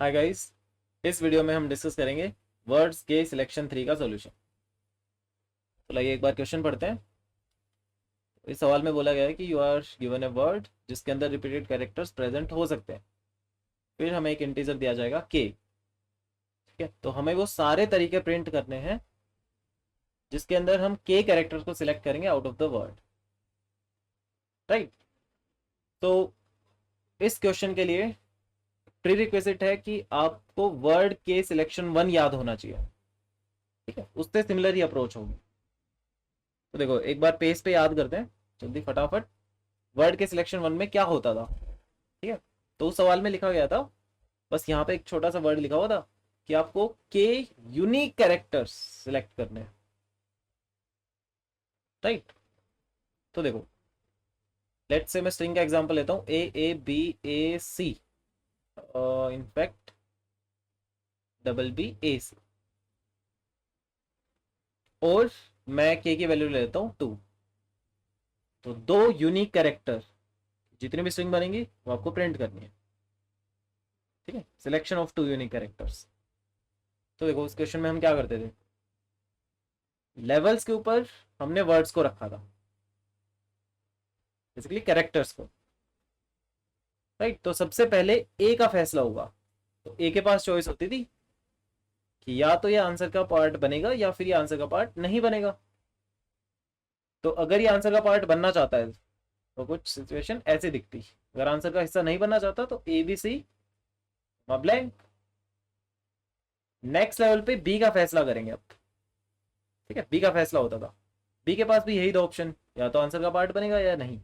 Hi guys, इस video में हम डिस्कस करेंगे वर्ड्स के सिलेक्शन 3 का सॉल्यूशन। तो लाइए एक बार क्वेश्चन पढ़ते हैं। इस सवाल में बोला गया है कि you are given a word जिसके अंदर रिपीटेड कैरेक्टर्स प्रेजेंट हो सकते हैं। फिर हमें एक इंटीजर दिया जाएगा के। ठीक है, तो हमें वो सारे तरीके प्रिंट करने हैं जिसके अंदर हम के कैरेक्टर्स को सिलेक्ट करेंगे out of the word. Right. तो इस क्वेश्चन के लिए प्री रिक्वेजिट है कि आपको वर्ड के सिलेक्शन 1 याद होना चाहिए। ठीक है, उससे सिमिलर ही अप्रोच होगी। तो देखो एक बार पेज पे याद करते हैं जल्दी फटाफट। वर्ड के सिलेक्शन 1 में क्या होता था? ठीक है, तो उस सवाल में लिखा गया था, बस यहाँ पे एक छोटा सा वर्ड लिखा हुआ था कि आपको के यूनिक कैरेक्टर्स सिलेक्ट करने हैं। राइट। तो देखो लेट्स से मैं स्ट्रिंग का एग्जांपल लेता हूँ A A B A C, in fact BBAC, और मैं के की वैल्यू ले लेता हूँ 2। तो दो यूनिक कैरेक्टर जितनी भी स्ट्रिंग बनेंगी वो आपको प्रिंट करनी है। ठीक है, सिलेक्शन ऑफ 2 यूनिक कैरेक्टर्स। तो देखो उस क्वेश्चन में हम क्या करते थे, लेवल्स के ऊपर हमने वर्ड्स को रखा था, बेसिकली कैरेक्टर्स को। राइट। तो सबसे पहले ए का फैसला होगा। तो ए के पास चॉइस होती थी कि या तो ये आंसर का पार्ट बनेगा या फिर ये आंसर का पार्ट नहीं बनेगा। तो अगर ये आंसर का पार्ट बनना चाहता है तो कुछ सिचुएशन ऐसे दिखती, अगर आंसर का हिस्सा नहीं बनना चाहता तो ABC ब्लैंक। नेक्स्ट लेवल पे बी का फैसला करेंगे अब। ठीक है, बी का फैसला होता था, बी के पास भी यही दो ऑप्शन, या तो आंसर का पार्ट बनेगा या नहीं।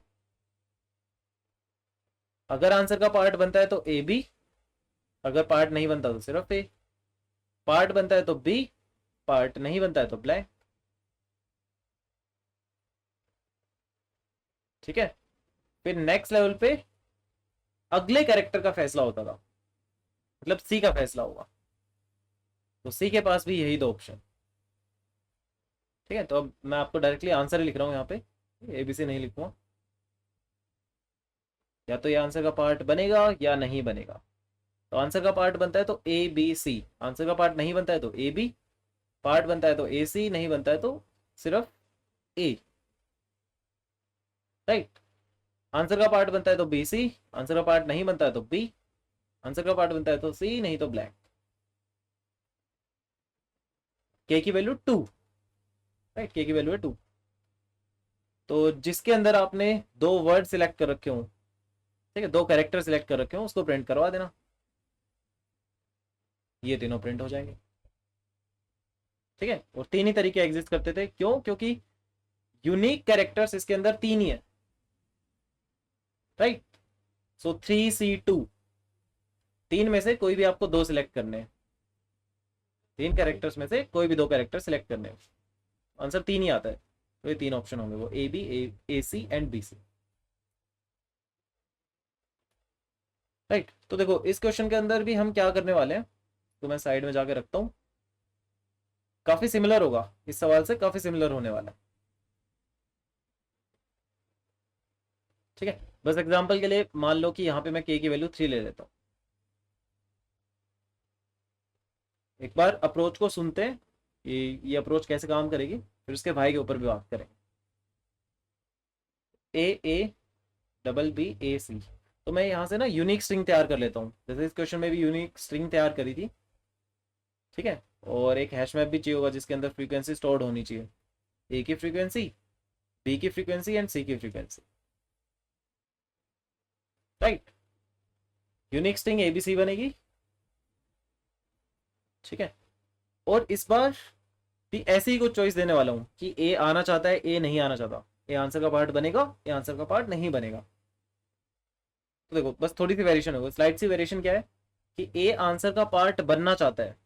अगर आंसर का पार्ट बनता है तो AB, अगर पार्ट नहीं बनता तो सिर्फ A, पार्ट बनता है तो B, पार्ट नहीं बनता है तो ब्लैंक। ठीक है, फिर नेक्स्ट लेवल पे अगले कैरेक्टर का फैसला होता था, मतलब C का फैसला होगा। तो C के पास भी यही दो ऑप्शन। ठीक है, तो अब मैं आपको डायरेक्टली आंसर ही लिख रहा हूं यहाँ पे, ABC नहीं लिखूंगा। या तो ये आंसर का पार्ट बनेगा या नहीं बनेगा। तो आंसर का पार्ट बनता है तो ABC, आंसर का पार्ट नहीं बनता है तो AB, पार्ट बनता है तो AC, नहीं बनता है तो सिर्फ A। राइट। आंसर का पार्ट बनता है तो BC, आंसर का पार्ट नहीं बनता है तो B, आंसर का पार्ट बनता है तो C, नहीं तो ब्लैंक। K की वैल्यू 2। राइट, K की वैल्यू है 2। तो जिसके अंदर आपने दो वर्ड सिलेक्ट कर रखे हो, ठीक है, दो कैरेक्टर सिलेक्ट कर रखे हो, उसको प्रिंट करवा देना, ये तीनों प्रिंट हो जाएंगे। ठीक है, और तीन ही तरीके एग्जिस्ट करते थे, क्यों? क्योंकि यूनिक कैरेक्टर्स इसके अंदर तीन ही है। राइट। सो 3C2, तीन में से कोई भी आपको दो सिलेक्ट करने हैं, तीन कैरेक्टर्स में से कोई भी दो कैरेक्टर सिलेक्ट करने हैं। आंसर तीन ही आता है, तो ये तीन ऑप्शन होंगे, वो AB AC and BC। Right. तो देखो इस क्वेश्चन के अंदर भी हम क्या करने वाले हैं, तो मैं साइड में जाके रखता हूं, काफी सिमिलर होगा, इस सवाल से काफी सिमिलर होने वाला है। ठीक है, बस एग्जांपल के लिए मान लो कि यहाँ पे मैं के की वैल्यू 3 ले लेता हूँ। एक बार अप्रोच को सुनते हैं, ये अप्रोच कैसे काम करेगी, फिर उसके भाई के ऊपर भी बात करेंगे। AABBAC, तो मैं यहाँ से ना यूनिक स्ट्रिंग तैयार कर लेता हूँ, जैसे इस क्वेश्चन में भी यूनिक स्ट्रिंग तैयार करी थी। ठीक है, और एक हैश मैप भी चाहिए होगा जिसके अंदर फ्रीक्वेंसी स्टोर्ड होनी चाहिए, ए की फ्रीक्वेंसी, बी की फ्रीक्वेंसी एंड सी की frequency. Right. Unique string ABC बनेगी। ठीक है, और इस बार भी ऐसे ही कुछ चॉइस देने वाला हूं कि ए आना चाहता है, ए नहीं आना चाहता, ए आंसर का पार्ट बनेगा, ए आंसर का पार्ट नहीं बनेगा। तो देखो बस थोड़ी सी वेरिएशन होगी, स्लाइड सी वेरिएशन क्या है कि ए आंसर का पार्ट बनना चाहता है,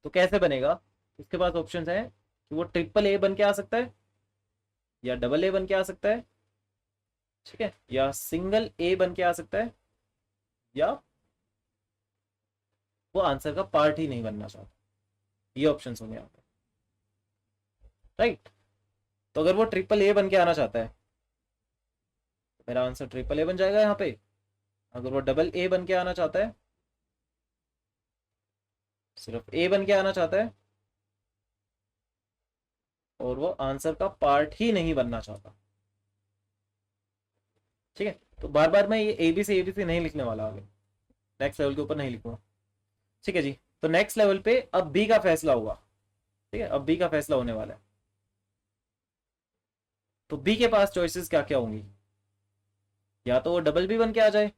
तो कैसे बनेगा? उसके पास ऑप्शन है कि वो ट्रिपल A बन के आ सकता है, या डबल A बन के आ सकता है, ठीक है, या सिंगल A बन के आ सकता है, या वो आंसर का पार्ट ही नहीं बनना चाहता। ये ऑप्शन होंगे यहाँ पे। राइट। तो अगर वो ट्रिपल A बन के आना चाहता है तो मेरा आंसर ट्रिपल A बन जाएगा यहाँ पे। अगर वो डबल A बन के आना चाहता है सिर्फ ए बन के आना चाहता है और वो आंसर का पार्ट ही नहीं बनना चाहता। ठीक है, तो बार बार मैं ये एबीसी नहीं लिखने वाला आगे, नेक्स्ट लेवल के ऊपर नहीं लिखूंगा। ठीक है जी, तो नेक्स्ट लेवल पे अब बी का फैसला होगा। ठीक है, अब बी का फैसला होने वाला है। तो बी के पास चॉइसेस क्या क्या होंगी, या तो वो डबल बी बन के आ जाए,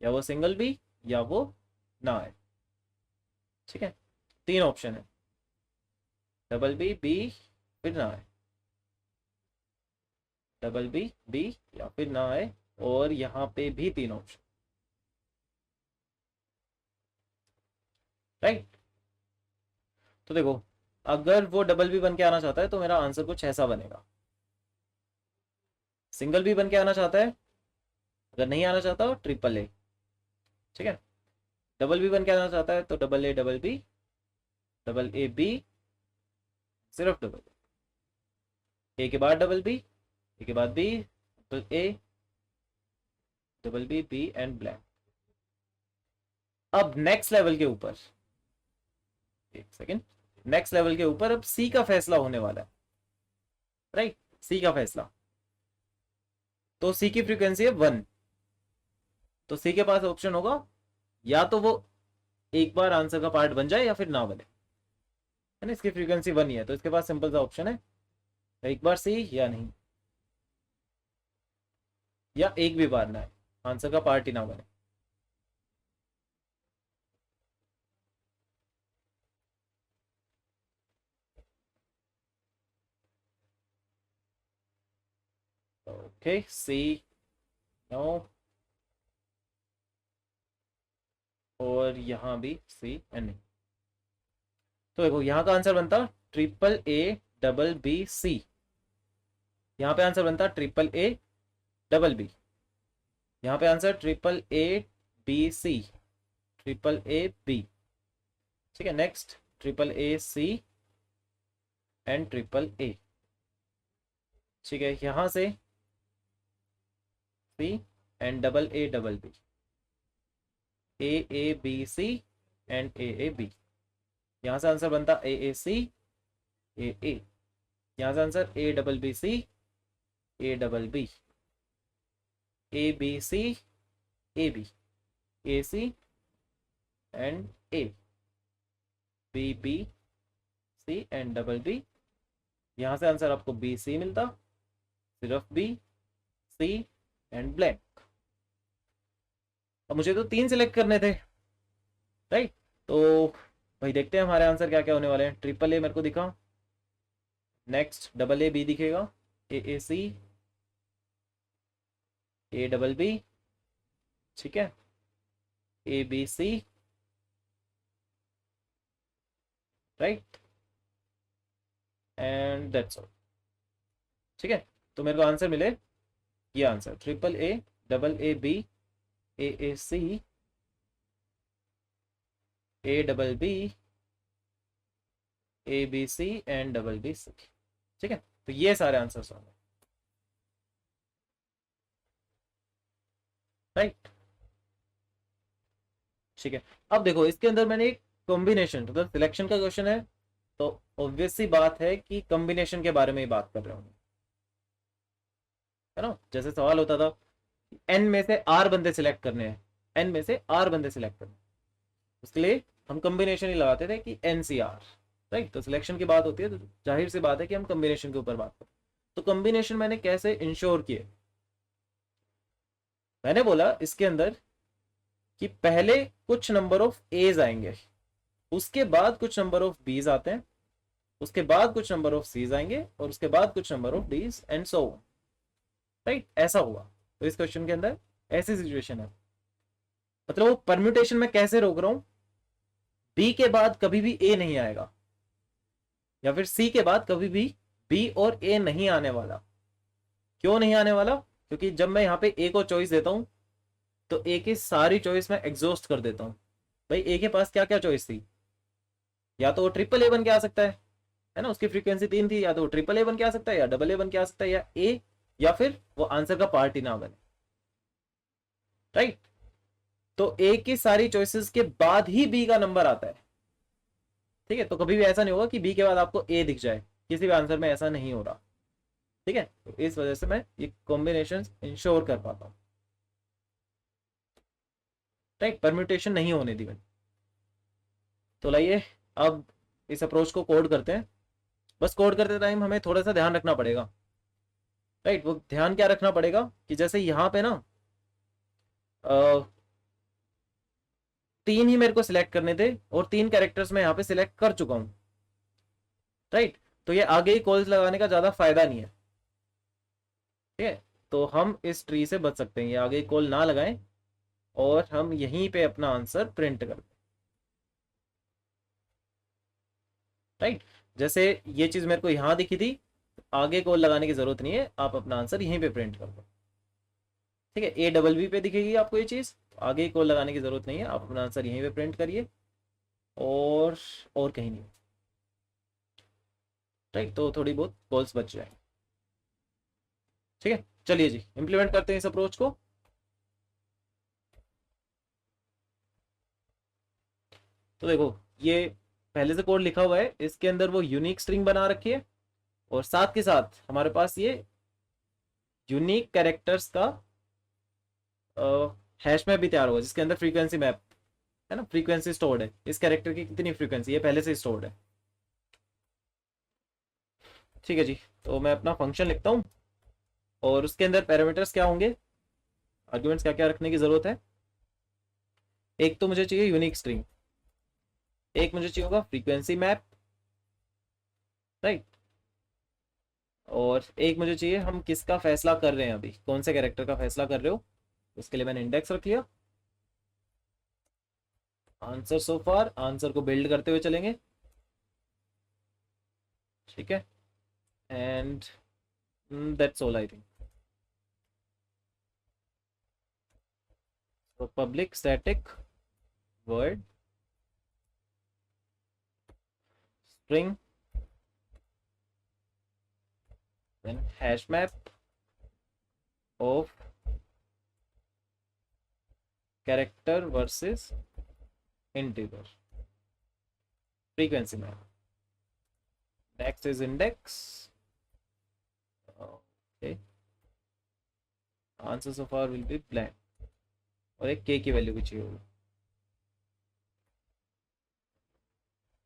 या वो सिंगल बी, या वो ना आए। ठीक है, तीन ऑप्शन है, डबल बी, बी, फिर ना आए, डबल बी, बी, या फिर ना आए। और यहाँ पे भी तीन ऑप्शन, राइट। तो देखो, अगर वो डबल बी बन के आना चाहता है तो मेरा आंसर कुछ ऐसा बनेगा। सिंगल बी बन के आना चाहता है, अगर नहीं आना चाहता ट्रिपल ए। ठीक है, डबल बी बन के आना चाहता है तो double A double B, double A B, सिर्फ डबल ए के बाद डबल बी, ए के बाद B, double A, double B, B and blank. अब नेक्स्ट लेवल के ऊपर, एक सेकेंड, नेक्स्ट लेवल के ऊपर अब सी का फैसला होने वाला है, राइट। सी का फैसला, तो सी की फ्रीक्वेंसी है 1। तो सी के पास ऑप्शन होगा, या तो वो एक बार आंसर का पार्ट बन जाए या फिर ना बने, है ना। इसकी फ्रीक्वेंसी 1 ही है, तो इसके पास सिंपल सा ऑप्शन है, एक बार सी या नहीं, या एक भी बार ना है, आंसर का पार्ट ही ना बने। ओके, सी, नो, और यहां भी सी एंड नहीं। तो देखो यहां का आंसर बनता triple A double B C, यहां पे आंसर बनता ट्रिपल ए डबल बी, यहां पे answer triple A B C, triple A B. ठीक है, next triple A C and triple A. ठीक है, यहां से C and double A B, A B C and A B. यहां से आंसर बनता ए सी, ए, यहां से answer A double B C, A double B, A B C, A B, A C and A, B B C and double B. यहां से answer आपको B C मिलता, सिर्फ बी, सी एंड ब्लैंक। अब मुझे तो तीन सिलेक्ट करने थे, राइट। तो भाई देखते हैं हमारे आंसर क्या क्या होने वाले हैं। ट्रिपल ए मेरे को दिखा, नेक्स्ट डबल ए बी दिखेगा, ए सी, ए डबल बी, ठीक है, A B C, right, and that's all. ठीक है, तो मेरे को आंसर मिले ये answer, triple A double A B, A C, A double B, A B C and double B C. ठीक है, तो ये सारे आंसर्स होंगे, राइट। ठीक है, अब देखो इसके अंदर मैंने एक कॉम्बिनेशन, तो सिलेक्शन का क्वेश्चन है, तो ऑब्वियस सी बात है कि कॉम्बिनेशन के बारे में ही बात कर रहे होंगे, है ना। जैसे सवाल होता था एन में से आर बंदे सिलेक्ट करने हैं, एन में से आर बंदे सिलेक्ट करने, उसके लिए हम कॉम्बिनेशन ही लगाते थे कि एन सी आर, राइट। तो सिलेक्शन की बात होती है तो जाहिर सी बात है कि हम कॉम्बिनेशन के ऊपर बात करें। तो कॉम्बिनेशन मैंने कैसे इंश्योर किए, मैंने बोला इसके अंदर कि पहले कुछ नंबर ऑफ एज आएंगे, उसके बाद कुछ नंबर ऑफ बीज आते हैं, उसके बाद कुछ नंबर ऑफ सीज आएंगे, और उसके बाद कुछ number of Ds and so on, right. ऐसा हुआ, तो इस क्वेश्चन के अंदर ऐसी सिचुएशन है। मतलब वो परम्यूटेशन में कैसे रोक रहा हूं, बी के बाद कभी भी ए नहीं आएगा, या फिर सी के बाद कभी भी बी और ए नहीं आने वाला। क्यों नहीं आने वाला, क्योंकि जब मैं यहाँ पे ए को चॉइस देता हूं तो ए की सारी चॉइस मैं एग्जॉस्ट कर देता हूं। भाई ए के पास क्या क्या चॉइस थी, या तो वो ट्रिपल ए बन के आ सकता है ना, उसकी फ्रीक्वेंसी 3 थी, या तो वो ट्रिपल ए बन के आ सकता है, या डबल ए बन के आ सकता है, या ए, या फिर वो आंसर का पार्ट ही ना बने, राइट। तो ए की सारी चॉइसेस के बाद ही बी का नंबर आता है, ठीक है, तो कभी भी ऐसा नहीं होगा कि बी के बाद आपको ए दिख जाए, किसी भी आंसर में ऐसा नहीं हो रहा। ठीक है, तो इस वजह से मैं ये कॉम्बिनेशन इंश्योर कर पाता हूँ। राइट, परम्यूटेशन नहीं होने दी मैंने। तो लाइए अब इस अप्रोच को कोड करते हैं। बस कोड करते टाइम हमें थोड़ा सा ध्यान रखना पड़ेगा। राइट, वो ध्यान क्या रखना पड़ेगा कि जैसे यहाँ पे ना तीन ही मेरे को सिलेक्ट करने थे और तीन कैरेक्टर्स में यहाँ पे सिलेक्ट कर चुका हूँ। राइट, तो ये आगे ही कॉल्स लगाने का ज्यादा फायदा नहीं है। ठीक है, तो हम इस ट्री से बच सकते हैं, ये आगे कॉल ना लगाएं और हम यहीं पे अपना आंसर प्रिंट कर दें। राइट, जैसे ये चीज मेरे को यहाँ दिखी थी, आगे कॉल लगाने की जरूरत नहीं है, आप अपना आंसर यहीं पे प्रिंट कर दो। ठीक है, ए डबल बी पे दिखेगी आपको ये चीज, आगे कॉल लगाने की जरूरत नहीं है, आप अपना आंसर यहीं पे प्रिंट करिए और कहीं नहीं। राइट, तो थोड़ी बहुत कॉल्स बच जाए। ठीक है, चलिए जी इंप्लीमेंट करते हैं इस अप्रोच को। तो देखो, ये पहले से कोड लिखा हुआ है, इसके अंदर वो यूनिक स्ट्रिंग बना रखी है और साथ के साथ हमारे पास ये यूनिक कैरेक्टर्स का हैश मैप भी तैयार हुआ, जिसके अंदर फ्रीक्वेंसी मैप है ना, फ्रीक्वेंसी स्टोर्ड है, इस कैरेक्टर की कितनी फ्रीक्वेंसी है पहले से स्टोर्ड है। ठीक है जी, तो मैं अपना फंक्शन लिखता हूँ और उसके अंदर पैरामीटर्स क्या होंगे, आर्ग्यूमेंट्स क्या क्या रखने की जरूरत है। एक तो मुझे चाहिए यूनिक स्ट्रिंग, एक मुझे चाहिए होगा फ्रीक्वेंसी मैप। राइट, और एक मुझे चाहिए हम किसका फैसला कर रहे हैं, अभी कौन से कैरेक्टर का फैसला कर रहे हो, उसके लिए मैंने इंडेक्स रख लिया। आंसर सो फार, आंसर को बिल्ड करते हुए चलेंगे। ठीक है, and that's all I think. तो public static void string then hash map of character versus integer, frequency map, next is index. Okay, answer so far will be blank और एक k की वैल्यू भी चाहिए होगी।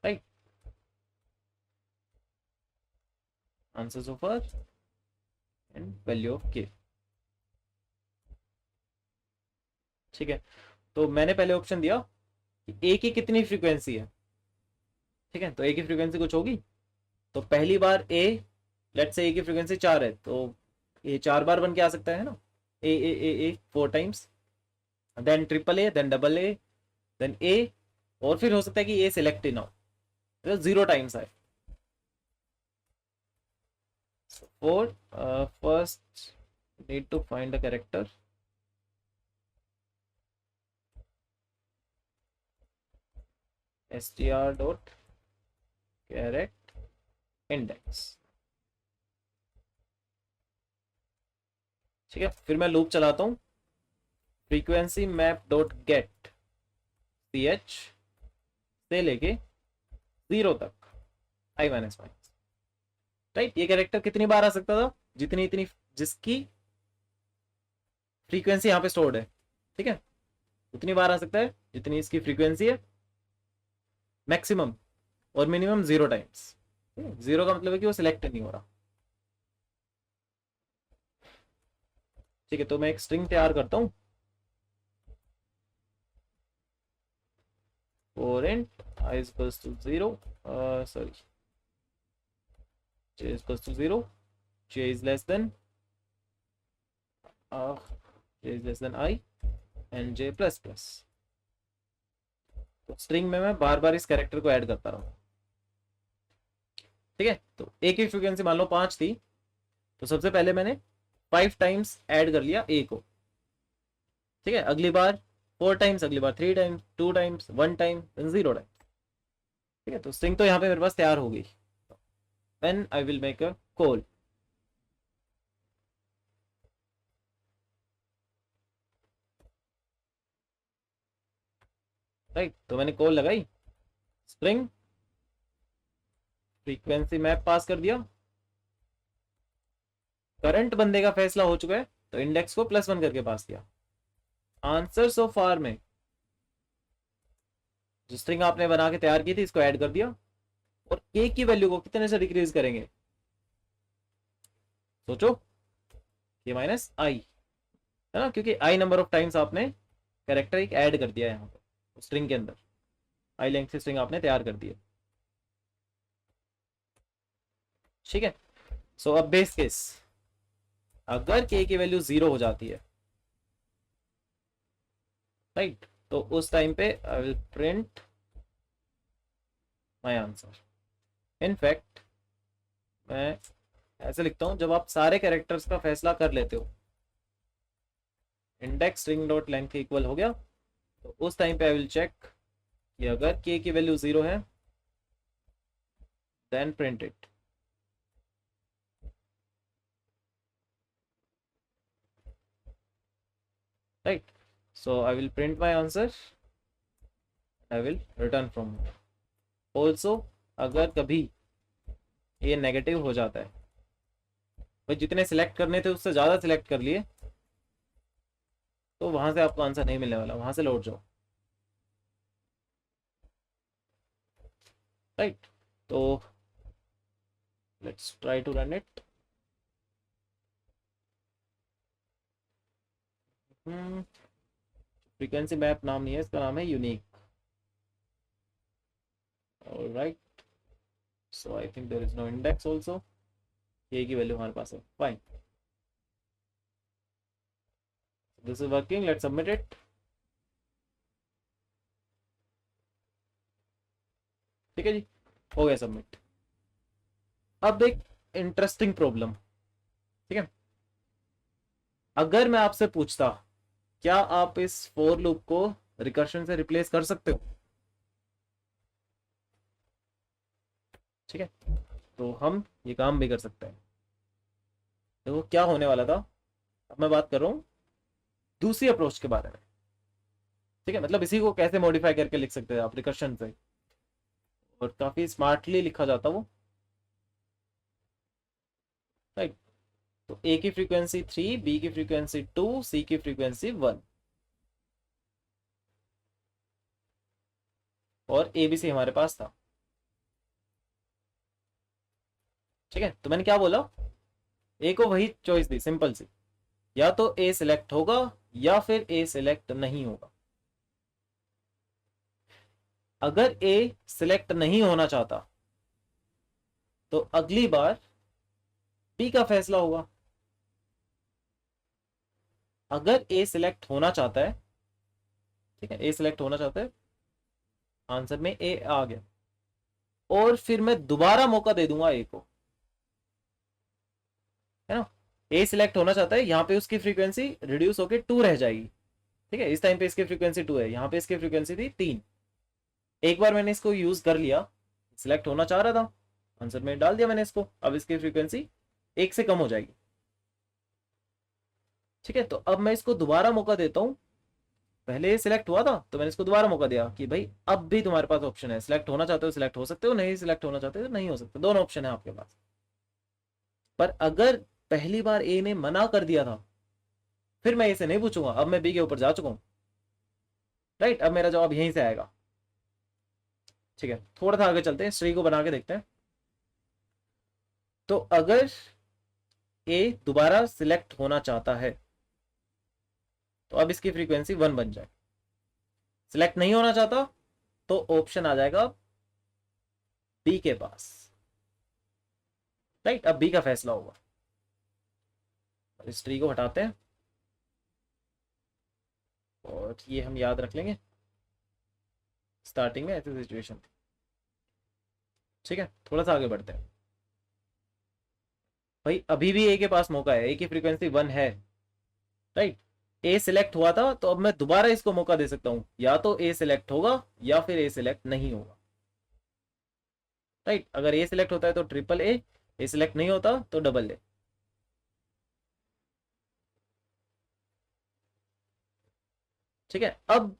Right, answer so far and value of k। ठीक है, तो मैंने पहले ऑप्शन दिया कि a की कितनी फ्रीक्वेंसी है। ठीक है, तो a की फ्रीक्वेंसी कुछ होगी, तो पहली बार a, लेट्स से a की फ्रीक्वेंसी 4 है, तो ये 4 बार बन के आ सकता है ना, A 4 times, then triple A, then double A, then A, और फिर हो सकता है कि ए सिलेक्ट ही ना हो, तो 0 टाइम्स आए। Four, first need to find the character, str dot character index. ठीक है, फिर मैं लूप चलाता हूँ, frequency map dot get ch से लेके 0 तक i माइनस वन। राइट, ये कैरेक्टर कितनी बार आ सकता था, जितनी इतनी जिसकी फ्रीक्वेंसी यहाँ पे स्टोर्ड है। ठीक है, उतनी बार आ सकता है जितनी इसकी फ्रीक्वेंसी है, मैक्सिमम और मिनिमम 0 टाइम्स। 0 का मतलब है कि वो सिलेक्ट नहीं हो रहा। ठीक है, तो मैं एक स्ट्रिंग तैयार करता हूँ for int I is equals to 0, sorry, j is equals to 0, j is less than j is less than I and j plus plus। तो स्ट्रिंग में मैं बार बार इस कैरेक्टर को ऐड करता रहूँ। ठीक है, तो ए की फ्रीक्वेंसी मान लो 5 थी, तो सबसे पहले मैंने 5 टाइम्स ऐड कर लिया ए को। ठीक है, अगली बार 4 टाइम्स, अगली बार 3 टाइम्स, 2 टाइम्स, 1 टाइम, 0 टाइम्स। ठीक है, तो स्ट्रिंग तो यहाँ पे मेरे पास तैयार हो गई। When I will make a call, right, तो मैंने कॉल लगाई स्ट्रिंग फ्रीक्वेंसी मैप पास कर दिया, करंट बंदे का फैसला हो चुका है तो इंडेक्स को +1 करके पास किया। आंसर सो फार में जो स्ट्रिंग आपने बना के तैयार की थी इसको ऐड कर दिया, और के की वैल्यू को कितने से डिक्रीज करेंगे, सोचो, के माइनस आई, है ना, क्योंकि आई नंबर ऑफ टाइम्स आपने कैरेक्टर एक ऐड कर दिया है यहाँ पे स्ट्रिंग के अंदर, आई लेंथ से स्ट्रिंग आपने तैयार कर दी है। ठीक है, सो अब बेस केस, अगर के की वैल्यू 0 हो जाती है, राइट, तो उस टाइम पे आई will print my answer. In fact मैं ऐसे लिखता हूं, जब आप सारे कैरेक्टर्स का फैसला कर लेते हो, इंडेक्स स्ट्रिंग डॉट लेंथ के इक्वल हो गया, तो उस टाइम पे आई विल चेक कि अगर के की वैल्यू 0 है then print it. Right, so I will print my answer, I will return from. Also अगर कभी ये नेगेटिव हो जाता है, भाई जितने सिलेक्ट करने थे उससे ज्यादा सिलेक्ट कर लिए, तो वहां से आपको आंसर नहीं मिलने वाला, वहां से लौट जाओ। राइट, तो let's try to run it. Frequency map नाम नहीं है इसका, नाम है unique. Alright, so I think there is no index also, के की वैल्यू हमारे पास है, fine, this is working, let's submit it. ठीक है जी, हो गया सबमिट। अब एक इंटरेस्टिंग प्रॉब्लम, ठीक है, अगर मैं आपसे पूछता क्या आप इस फोर लूप को रिकर्शन से रिप्लेस कर सकते हो, ठीक है, तो हम ये काम भी कर सकते हैं। देखो क्या होने वाला था, अब मैं बात कर रहा हूं दूसरी अप्रोच के बारे में, ठीक है, मतलब इसी को कैसे मॉडिफाई करके लिख सकते हैं आप रिकर्शन से, और काफी स्मार्टली लिखा जाता वो, राइट। तो ए की फ्रीक्वेंसी 3, बी की फ्रीक्वेंसी 2, सी की फ्रीक्वेंसी 1, और ए बी सी हमारे पास था। ठीक है, तो मैंने क्या बोला, ए को वही चॉइस दी सिंपल सी, या तो ए सिलेक्ट होगा या फिर ए सिलेक्ट नहीं होगा। अगर ए सिलेक्ट नहीं होना चाहता तो अगली बार बी का फैसला होगा। अगर ए सिलेक्ट होना चाहता है, ठीक है, ए सिलेक्ट होना चाहता है, आंसर में ए आ गया, और फिर मैं दोबारा मौका दे दूंगा ए को, है ना। ए सिलेक्ट होना चाहता है, यहाँ पे उसकी फ्रीक्वेंसी रिड्यूस होकर 2 रह जाएगी, ठीक है, इस टाइम पे इसकी फ्रीक्वेंसी 2 है, यहाँ पे इसकी फ्रीक्वेंसी थी 3। एक बार मैंने इसको यूज कर लिया, सिलेक्ट होना चाह रहा था, आंसर में डाल दिया मैंने इसको, अब इसकी फ्रीक्वेंसी 1 से कम हो जाएगी। ठीक है, तो अब मैं इसको दोबारा मौका देता हूं, पहले सिलेक्ट हुआ था तो मैंने इसको दोबारा मौका दिया कि भाई अब भी तुम्हारे पास ऑप्शन है, सिलेक्ट होना चाहते हो सिलेक्ट हो सकते हो, नहीं सिलेक्ट होना चाहते हो नहीं हो सकते, दोनों ऑप्शन है आपके पास। पर अगर पहली बार ए ने मना कर दिया था, फिर मैं इसे नहीं पूछूंगा, अब मैं बी के ऊपर जा चुका हूं, राइट, अब मेरा जवाब यहीं से आएगा। ठीक है, थोड़ा सा आगे चलते हैं, श्री को बना के देखते हैं। तो अगर ए दोबारा सिलेक्ट होना चाहता है तो अब इसकी फ्रीक्वेंसी 1 बन जाए, सिलेक्ट नहीं होना चाहता तो ऑप्शन आ जाएगा बी के पास, राइट, अब बी का फैसला होगा। इस ट्री को हटाते हैं, और ये हम याद रख लेंगे, स्टार्टिंग में ऐसी सिचुएशन थी। ठीक है, थोड़ा सा आगे बढ़ते हैं। भाई अभी भी ए के पास मौका है, ए की फ्रीक्वेंसी 1 है, राइट, ए सिलेक्ट हुआ था तो अब मैं दोबारा इसको मौका दे सकता हूं, या तो ए सिलेक्ट होगा या फिर ए सिलेक्ट नहीं होगा, राइट। अगर ए सिलेक्ट होता है तो ट्रिपल ए सिलेक्ट नहीं होता तो डबल ए। ठीक है, अब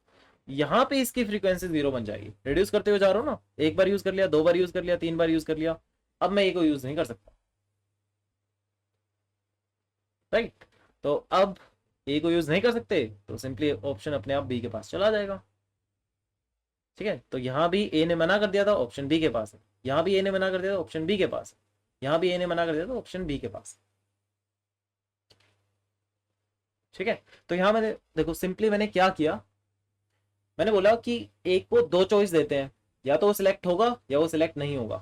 यहां पे इसकी फ्रीक्वेंसी 0 बन जाएगी, रिड्यूस करते हुए जा रहा हूं ना, एक बार यूज कर लिया, 2 बार यूज कर लिया, 3 बार यूज कर लिया, अब मैं ए को यूज नहीं कर सकता, राइट। तो अब ए को यूज नहीं कर सकते तो सिंपली ऑप्शन अपने आप बी के पास चला जाएगा, ठीक है। तो यहाँ भी ए ने मना कर दिया था, ऑप्शन बी के पास है। यहाँ भी ए ने मना कर दिया था, ऑप्शन बी के पास है। यहाँ भी ए ने मना कर दिया था, ऑप्शन बी के पास, ठीक है। तो यहाँ मैंने देखो सिंपली मैंने क्या किया, मैंने बोला कि ए को दो चॉइस देते हैं, या तो वो सिलेक्ट होगा या वो सिलेक्ट नहीं होगा।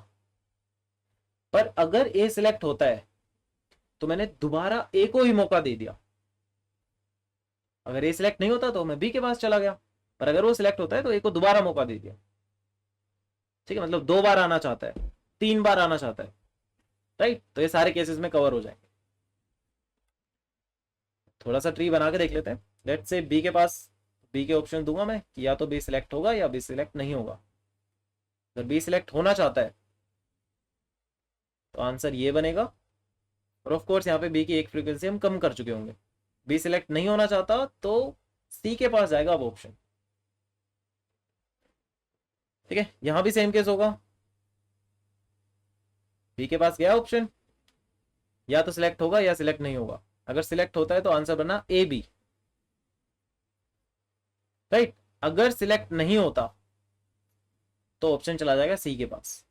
पर अगर ए सिलेक्ट होता है तो मैंने दोबारा ए को ही मौका दे दिया। अगर ए सिलेक्ट नहीं होता तो मैं बी के पास चला गया, पर अगर वो सिलेक्ट होता है तो ए को दोबारा मौका दे दिया, ठीक है। मतलब 2 बार आना चाहता है, 3 बार आना चाहता है, राइट। तो ये सारे केसेस में कवर हो जाएंगे। थोड़ा सा ट्री बना के देख लेते हैं। लेट्स से बी के पास, बी के ऑप्शन दूंगा मैं कि या तो बी सिलेक्ट होगा या बी सिलेक्ट नहीं होगा। अगर बी सिलेक्ट होना चाहता है तो आंसर ये बनेगा, और ऑफ कोर्स यहाँ पे बी की एक फ्रीक्वेंसी हम कम कर चुके होंगे। बी सिलेक्ट नहीं होना चाहता तो सी के पास जाएगा अब ऑप्शन, ठीक है। यहां भी सेम केस होगा, बी के पास गया ऑप्शन, या तो सिलेक्ट होगा या सिलेक्ट नहीं होगा। अगर सिलेक्ट होता है तो आंसर बना ए बी, राइट। अगर सिलेक्ट नहीं होता तो ऑप्शन चला जाएगा सी के पास,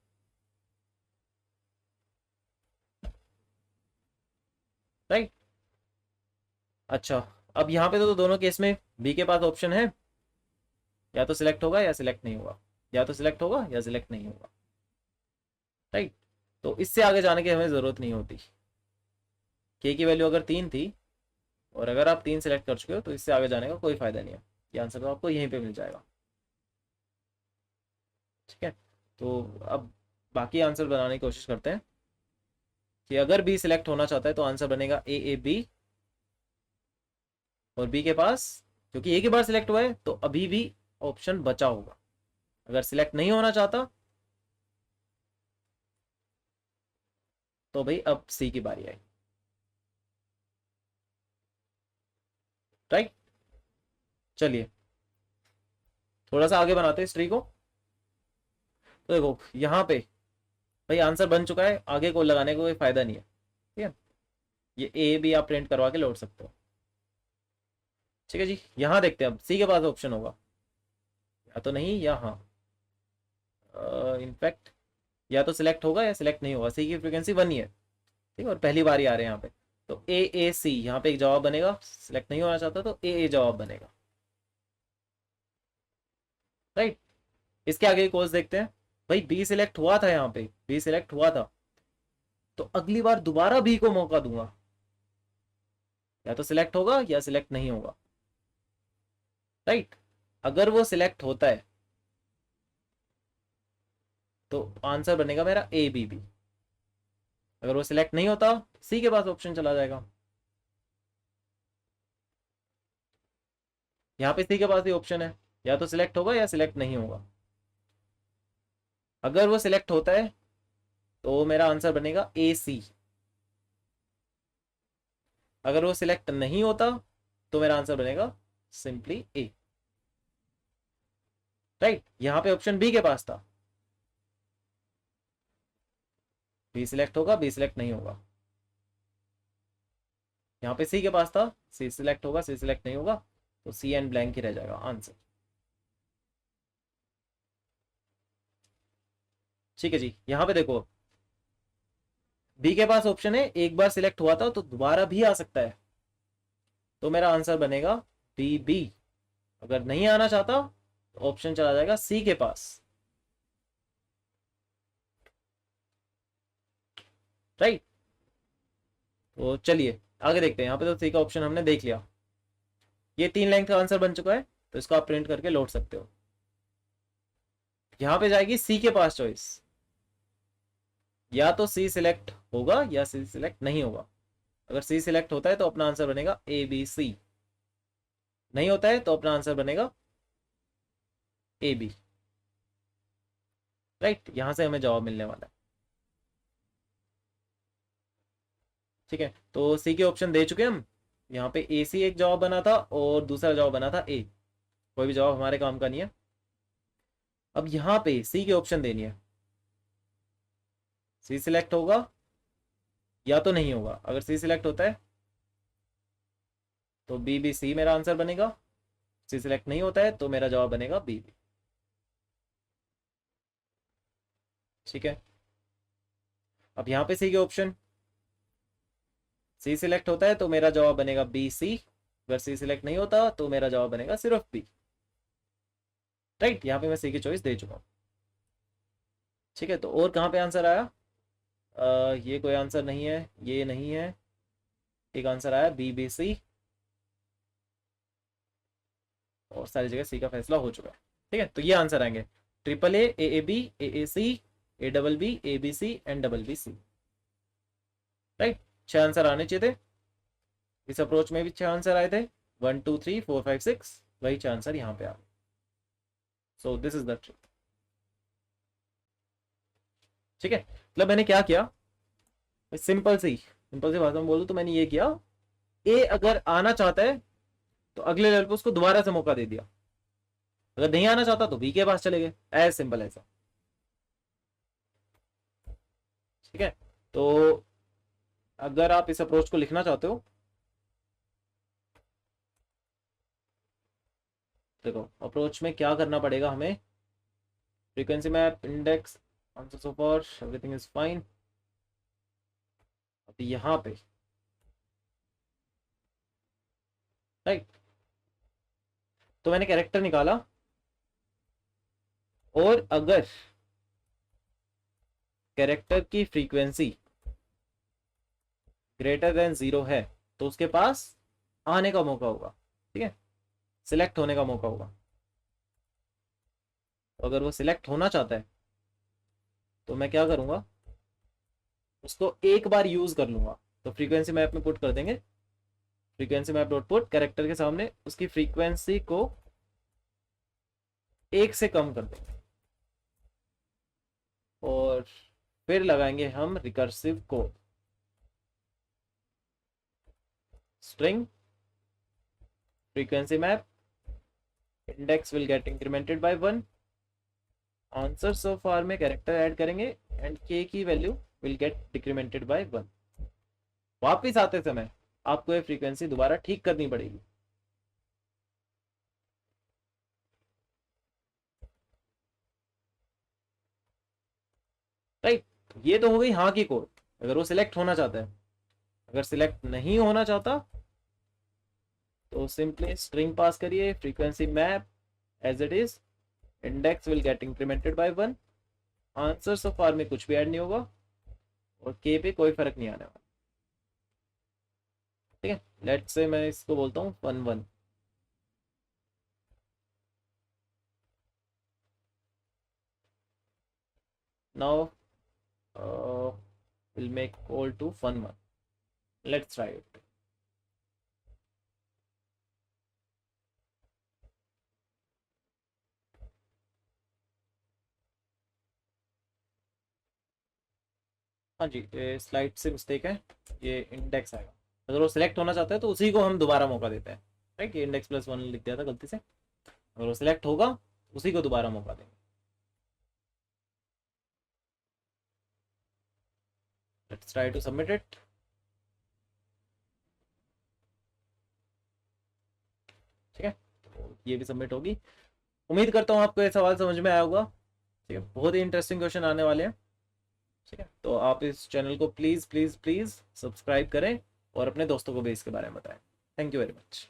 राइट। अच्छा, अब यहां पे तो दोनों केस में बी के पास ऑप्शन है, या तो सिलेक्ट होगा या सिलेक्ट नहीं होगा, या तो सिलेक्ट होगा या सिलेक्ट नहीं होगा, राइट। तो इससे आगे जाने की हमें जरूरत नहीं होती। के की वैल्यू अगर 3 थी और अगर आप 3 सिलेक्ट कर चुके हो तो इससे आगे जाने का कोई फायदा नहीं है। ये आंसर तो आपको यहीं पे मिल जाएगा, ठीक है। तो अब बाकी आंसर बनाने की कोशिश करते हैं कि अगर बी सिलेक्ट होना चाहता है तो आंसर बनेगा ए ए बी, और बी के पास क्योंकि एक ही बार सिलेक्ट हुआ है तो अभी भी ऑप्शन बचा होगा। अगर सिलेक्ट नहीं होना चाहता तो भाई अब सी की बारी आई, राइट। चलिए थोड़ा सा आगे बनाते हैं इस ट्री को। तो देखो यहाँ पे भाई आंसर बन चुका है, आगे को लगाने का कोई फायदा नहीं है, ठीक है। ये ए भी आप प्रिंट करवा के लौट सकते हो, ठीक है जी। यहाँ देखते हैं अब सी के पास ऑप्शन होगा या तो नहीं या हाँ। इनफैक्ट या तो सिलेक्ट होगा या सिलेक्ट नहीं होगा। सी की फ्रीक्वेंसी 1 ही है, ठीक है, और पहली बार ही आ रहे हैं यहाँ पे। तो ए ए सी यहाँ पे एक जवाब बनेगा, सिलेक्ट नहीं होना चाहता तो ए ए जवाब बनेगा, राइट। इसके आगे कोर्स देखते हैं। भाई बी सिलेक्ट हुआ था, यहाँ पे बी सिलेक्ट हुआ था तो अगली बार दोबारा बी को मौका दूंगा, या तो सिलेक्ट होगा या सिलेक्ट नहीं होगा, राइट। अगर वो सिलेक्ट होता है तो आंसर बनेगा मेरा ए बी बी। अगर वो सिलेक्ट नहीं होता सी के पास ऑप्शन चला जाएगा। यहाँ पे सी के पास ही ऑप्शन है, या तो सिलेक्ट होगा या सिलेक्ट नहीं होगा। अगर वो सिलेक्ट होता है तो मेरा आंसर बनेगा ए सी। अगर वो सिलेक्ट नहीं होता तो मेरा आंसर बनेगा सिंपली ए, राइट। यहां पे ऑप्शन बी के पास था, बी सिलेक्ट होगा बी सिलेक्ट नहीं होगा। यहाँ पे सी के पास था, सी सिलेक्ट होगा सी सिलेक्ट नहीं होगा, तो सी एंड ब्लैंक ही रह जाएगा आंसर, ठीक है जी। यहाँ पे देखो बी के पास ऑप्शन है, एक बार सिलेक्ट हुआ था तो दोबारा भी आ सकता है, तो मेरा आंसर बनेगा बी बी। अगर नहीं आना चाहता तो ऑप्शन चला जाएगा सी के पास, राइट। तो चलिए आगे देखते हैं। यहाँ पे तो सी का ऑप्शन हमने देख लिया, ये 3 लाइन का आंसर बन चुका है, तो इसको आप प्रिंट करके लौट सकते हो। यहाँ पे जाएगी सी के पास चॉइस, या तो सी सिलेक्ट होगा या सी सिलेक्ट नहीं होगा। अगर सी सिलेक्ट होता है तो अपना आंसर बनेगा ए बी सी, नहीं होता है तो अपना आंसर बनेगा ए बी, राइट। यहां से हमें जवाब मिलने वाला है, ठीक है। तो सी के ऑप्शन दे चुके हम। यहाँ पे ए सी एक जवाब बना था और दूसरा जवाब बना था ए, कोई भी जवाब हमारे काम का नहीं है। अब यहाँ पे सी के ऑप्शन देनी है, सी सिलेक्ट होगा या तो नहीं होगा। अगर सी सिलेक्ट होता है तो बी बी सी मेरा आंसर बनेगा, सी सिलेक्ट नहीं होता है तो मेरा जवाब बनेगा बी बी। ठीक है, अब यहाँ पे सी के ऑप्शन, सी सिलेक्ट होता है तो मेरा जवाब बनेगा बी सी, अगर सी सिलेक्ट नहीं होता तो मेरा जवाब बनेगा सिर्फ बी। राइट, यहाँ पे मैं सी की चॉइस दे चुका हूँ। ठीक है, तो और कहाँ पे आंसर आया? ये कोई आंसर नहीं है, ये नहीं है, एक आंसर आया बी बी सी, और सारी जगह सी का फैसला हो चुका है। ठीक है, तो ये आंसर आएंगे triple A B, A C, A double B, A B C and double B C. Right, 6 answer आने चाहिए थे। इस अप्रोच में भी 6 आंसर आए थे, 1 2 3 4 5 6, वही 6 आंसर यहाँ पे आ गए। So this is the trick. ठीक है, मतलब मैंने क्या किया, सिंपल सी भाषा में बोलूं तो मैंने ये किया, ए अगर आना चाहता है तो अगले लेवल पे उसको दोबारा से मौका दे दिया, अगर नहीं आना चाहता तो बी के पास चले गए, एज सिंपल ऐसा। ठीक है, तो अगर आप इस अप्रोच को लिखना चाहते हो, देखो अप्रोच में क्या करना पड़ेगा हमें, frequency map, index, answer so far everything is fine. अब यहाँ पे राइट, तो मैंने कैरेक्टर निकाला, और अगर कैरेक्टर की फ्रीक्वेंसी ग्रेटर देन 0 है तो उसके पास आने का मौका होगा। ठीक है, सिलेक्ट होने का मौका होगा। तो अगर वो सिलेक्ट होना चाहता है तो मैं क्या करूंगा, उसको एक बार यूज कर लूंगा। तो फ्रीक्वेंसी मैप में पुट कर देंगे, frequency map dot put character के सामने उसकी फ्रीक्वेंसी को 1 से कम कर देंगे, और फिर लगाएंगे हम recursive code, string frequency map, index will get incremented by 1, answer so far में कैरेक्टर ऐड करेंगे एंड के की value will get decremented by 1। वापिस आते समय आपको ये फ्रीक्वेंसी दोबारा ठीक करनी पड़ेगी। राइट, ये तो हो गई हाँ की कोड, अगर वो सिलेक्ट होना चाहता है। अगर सिलेक्ट नहीं होना चाहता तो सिंपली स्ट्रिंग पास करिए, frequency map as it is, index will get incremented by 1, answer so far में कुछ भी ऐड नहीं होगा, और के पे कोई फर्क नहीं आने वाला। ठीक है, लेट्स से मैं इसको बोलता हूँ 1 1। Now we'll make call to fun 1. Let's try it. हाँ जी, स्लाइड से मिस्टेक है, ये इंडेक्स आएगा। अगर वो सिलेक्ट होना चाहता है तो उसी को हम दोबारा मौका देते हैं। राइट, ये इंडेक्स प्लस 1 लिख दिया था गलती से, अगर वो सिलेक्ट होगा उसी को दोबारा मौका देंगे। Let's try to submit it. ठीक है, तो ये भी सबमिट होगी। उम्मीद करता हूँ आपको ये सवाल समझ में आया होगा। ठीक है, बहुत ही इंटरेस्टिंग क्वेश्चन आने वाले हैं। ठीक है, तो आप इस चैनल को प्लीज़ प्लीज़ प्लीज़ सब्सक्राइब करें और अपने दोस्तों को भी इसके बारे में बताएं। Thank you very much.